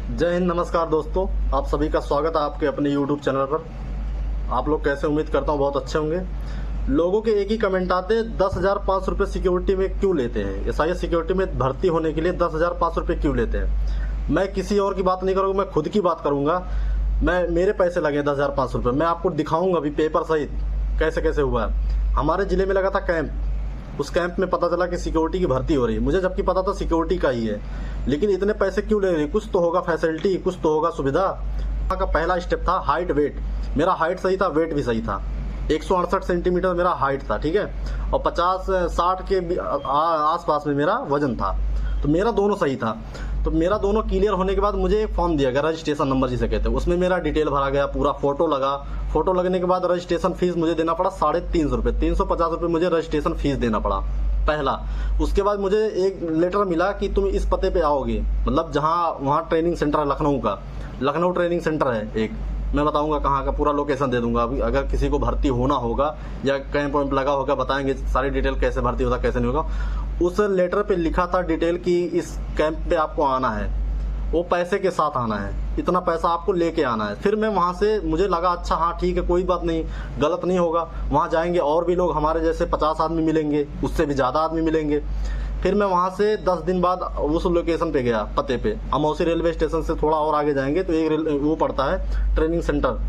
जय हिंद, नमस्कार दोस्तों। आप सभी का स्वागत है आपके अपने YouTube चैनल पर। आप लोग कैसे, उम्मीद करता हूँ बहुत अच्छे होंगे। लोगों के एक ही कमेंट आते हैं, 10,500 रुपये सिक्योरिटी में क्यों लेते हैं? SIS सिक्योरिटी में भर्ती होने के लिए 10,500 रुपये क्यों लेते हैं? मैं किसी और की बात नहीं करूँगा, मैं खुद की बात करूँगा। मेरे पैसे लगे 10,500 रुपये। मैं आपको दिखाऊँगा अभी पेपर सहित कैसे कैसे हुआ है। हमारे ज़िले में लगा था कैंप, उस कैंप में पता चला कि सिक्योरिटी की भर्ती हो रही है। मुझे जबकि पता था सिक्योरिटी का ही है, लेकिन इतने पैसे क्यों ले रही है? कुछ तो होगा फैसिलिटी, कुछ तो होगा सुविधा। का पहला स्टेप था हाइट वेट। मेरा हाइट सही था, वेट भी सही था। 168 सेंटीमीटर मेरा हाइट था, ठीक है, और 50-60 के आसपास में मेरा वजन था। तो मेरा दोनों सही था। तो मेरा दोनों क्लियर होने के बाद मुझे एक फॉर्म दिया गया, रजिस्ट्रेशन नंबर जिसे कहते हैं। उसमें मेरा डिटेल भरा गया, पूरा फोटो लगा। फोटो लगने के बाद रजिस्ट्रेशन फीस मुझे देना पड़ा 350 रुपये। 350 रुपये मुझे रजिस्ट्रेशन फीस देना पड़ा पहला। उसके बाद मुझे एक लेटर मिला कि तुम इस पते पे आओगे, मतलब जहाँ वहाँ ट्रेनिंग सेंटर है लखनऊ का, लखनऊ ट्रेनिंग सेंटर है एक। मैं बताऊंगा कहाँ का, पूरा लोकेशन दे दूंगा। अभी अगर किसी को भर्ती होना होगा या कैंप वैम्प लगा होगा, बताएंगे सारी डिटेल, कैसे भर्ती होता कैसे नहीं होगा। उस लेटर पे लिखा था डिटेल कि इस कैंप पे आपको आना है, वो पैसे के साथ आना है, इतना पैसा आपको लेके आना है। फिर मैं वहाँ से, मुझे लगा अच्छा हाँ ठीक है, कोई बात नहीं, गलत नहीं होगा। वहाँ जाएंगे और भी लोग हमारे जैसे 50 आदमी मिलेंगे, उससे भी ज़्यादा आदमी मिलेंगे। फिर मैं वहाँ से 10 दिन बाद उस लोकेशन पे गया, पते पे। अमौसी रेलवे स्टेशन से थोड़ा और आगे जाएंगे तो एक वो पड़ता है training centre,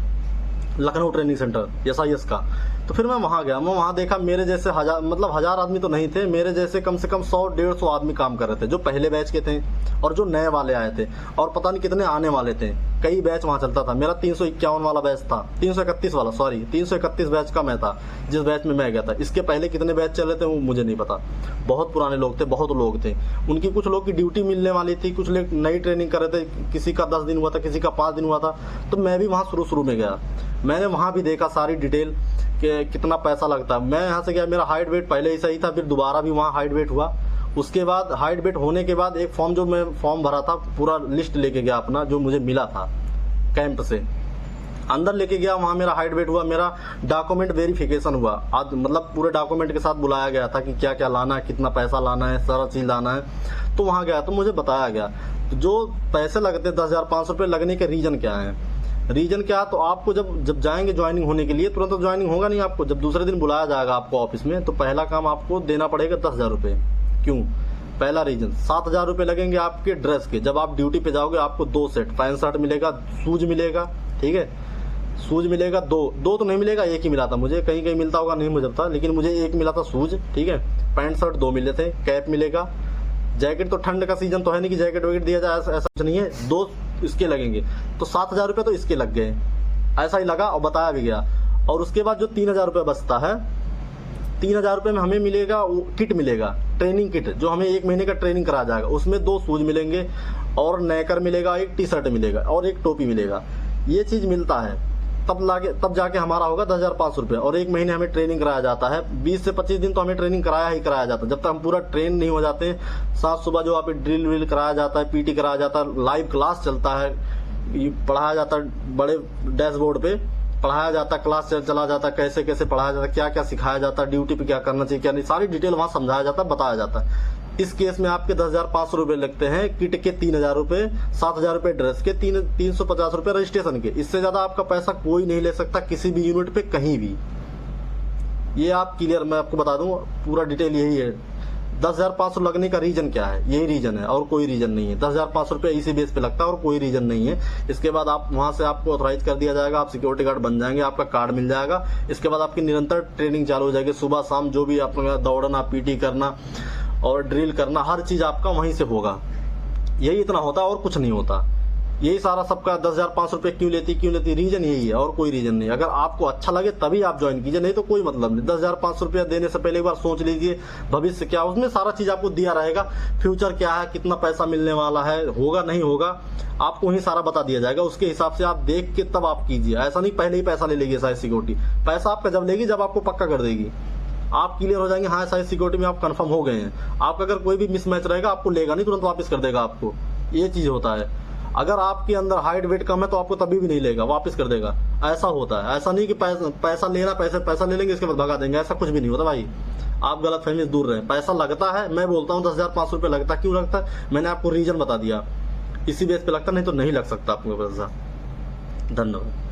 Lucknow training centre SIS का। तो फिर मैं वहाँ गया। मैं वहाँ देखा मेरे जैसे हजार आदमी तो नहीं थे, मेरे जैसे कम से कम 100-150 आदमी काम कर रहे थे, जो पहले बैच के थे और जो नए वाले आए थे, और पता नहीं कितने आने वाले थे। कई बैच वहाँ चलता था। मेरा 351 वाला बैच था, 331 वाला, सॉरी 331 बैच का मैं था, जिस बैच में मैं गया था। इसके पहले कितने बैच चल रहे थे वो मुझे नहीं पता। बहुत पुराने लोग थे, बहुत लोग थे। उनकी कुछ लोग की ड्यूटी मिलने वाली थी, कुछ लोग नई ट्रेनिंग कर रहे थे, किसी का 10 दिन हुआ था, किसी का 5 दिन हुआ था। तो मैं भी वहाँ शुरू में गया। मैंने वहाँ भी देखा सारी डिटेल कि कितना पैसा लगता है। मैं यहाँ से गया, मेरा हाइट वेट पहले ही सही था, फिर दोबारा भी वहाँ हाइट वेट हुआ। उसके बाद हाइट वेट होने के बाद एक फॉर्म, जो मैं फॉर्म भरा था, पूरा लिस्ट लेके गया अपना, जो मुझे मिला था कैंप से, अंदर लेके गया। वहाँ मेरा हाइट वेट हुआ, मेरा डॉक्यूमेंट वेरिफिकेशन हुआ। आज मतलब पूरे डॉक्यूमेंट के साथ बुलाया गया था कि क्या क्या लाना है, कितना पैसा लाना है, सारा चीज़ लाना है। तो वहाँ गया तो मुझे बताया गया जो पैसे लगते 10,500 रुपये लगने के रीज़न क्या है। रीजन क्या, तो आपको जब जाएंगे ज्वाइनिंग होने के लिए, तुरंत तो ज्वाइनिंग होगा नहीं आपको। जब दूसरे दिन बुलाया जाएगा आपको ऑफिस में, तो पहला काम आपको देना पड़ेगा 10,000 रुपये। क्यों? पहला रीजन, 7,000 रुपये लगेंगे आपके ड्रेस के। जब आप ड्यूटी पे जाओगे आपको 2 सेट पैंट शर्ट मिलेगा, शूज मिलेगा, ठीक है, शूज मिलेगा। दो तो नहीं मिलेगा, एक ही मिला था मुझे, कहीं कहीं मिलता होगा नहीं मुझे पता, लेकिन मुझे एक मिला था शूज, ठीक है। पैंट शर्ट 2 मिले थे, कैप मिलेगा। जैकेट तो ठंड का सीजन तो है नहीं कि जैकेट वैकेट दिया जाए, ऐसा कुछ नहीं है। 2 इसके लगेंगे, तो 7,000 रुपये तो इसके लग गए, ऐसा ही लगा और बताया भी गया। और उसके बाद जो 3,000 रुपये बचता है, 3,000 रुपये में हमें मिलेगा वो किट मिलेगा, ट्रेनिंग किट, जो हमें 1 महीने का ट्रेनिंग कराया जाएगा। उसमें 2 शूज मिलेंगे और नेकर मिलेगा, एक टी शर्ट मिलेगा और एक टोपी मिलेगा। ये चीज़ मिलता है, तब जाके हमारा होगा 10,500 रुपये। और 1 महीने हमें ट्रेनिंग कराया जाता है। 20 से 25 दिन तो हमें ट्रेनिंग कराया जाता है, जब तक हम पूरा ट्रेन नहीं हो जाते। साथ सुबह जो आप ड्रिल विल कराया जाता है, PT कराया जाता है, लाइव क्लास चलता है, पढ़ाया जाता है, बड़े डैशबोर्ड पे पढ़ाया जाता है, क्लास चला जाता है, कैसे कैसे पढ़ाया जाता है, क्या क्या सिखाया जाता है, ड्यूटी पे क्या करना चाहिए क्या नहीं, सारी डिटेल वहाँ समझाया जाता है, बताया जाता है। इस केस में आपके 10,500 रुपये लगते हैं, किट के 3,000 रुपये, 7,000 रुपये ड्रेस के, 350 रुपये रजिस्ट्रेशन के। इससे ज़्यादा आपका पैसा कोई नहीं ले सकता किसी भी यूनिट पे कहीं भी। ये आप क्लियर, मैं आपको बता दूं, पूरा डिटेल यही है। 10,500 लगने का रीजन क्या है? यही रीजन है और कोई रीजन नहीं है। 10,500 रुपये इसी बेस पे लगता है और कोई रीजन नहीं है। इसके बाद आप वहाँ से आपको ऑथराइज कर दिया जाएगा, आप सिक्योरिटी गार्ड बन जाएंगे, आपका कार्ड मिल जाएगा। इसके बाद आपकी निरंतर ट्रेनिंग चालू हो जाएगी, सुबह शाम जो भी आपका दौड़ना, PT करना और ड्रिल करना, हर चीज़ आपका वहीं से होगा। यही इतना होता है और कुछ नहीं होता। यही सारा सबका 10,500 रुपये क्यों लेती रीजन यही है और कोई रीजन नहीं। अगर आपको अच्छा लगे तभी आप ज्वाइन कीजिए, नहीं तो कोई मतलब नहीं। 10,500 रुपया देने से पहले एक बार सोच लीजिए भविष्य क्या, उसमें सारा चीज़ आपको दिया रहेगा। फ्यूचर क्या है, कितना पैसा मिलने वाला है, होगा नहीं होगा, आपको वही सारा बता दिया जाएगा। उसके हिसाब से आप देख के तब आप कीजिए। ऐसा नहीं पहले ही पैसा ले लेगी SIS सिक्योरिटी। पैसा आपका जब लेगी जब आपको पक्का कर देगी, आप क्लियर हो जाएंगे, हाँ SIS सिक्योरिटी में आप कंफर्म हो गए हैं। आपका अगर कोई भी मिसमैच रहेगा आपको लेगा नहीं, तुरंत वापस कर देगा आपको। ये चीज़ होता है। अगर आपके अंदर हाइट वेट कम है तो आपको तभी भी नहीं लेगा, वापस कर देगा। ऐसा होता है। ऐसा नहीं कि पैसा लेना, पैसा ले लेंगे इसके बाद भगा देंगे, ऐसा कुछ भी नहीं होता भाई। आप गलत फहमी से दूर रहें। पैसा लगता है, मैं बोलता हूँ 10,500 रुपये लगता है। क्यों लगता है? मैंने आपको रीजन बता दिया। इसी बेस पे लगता, नहीं तो नहीं लग सकता आपको पैसा। धन्यवाद।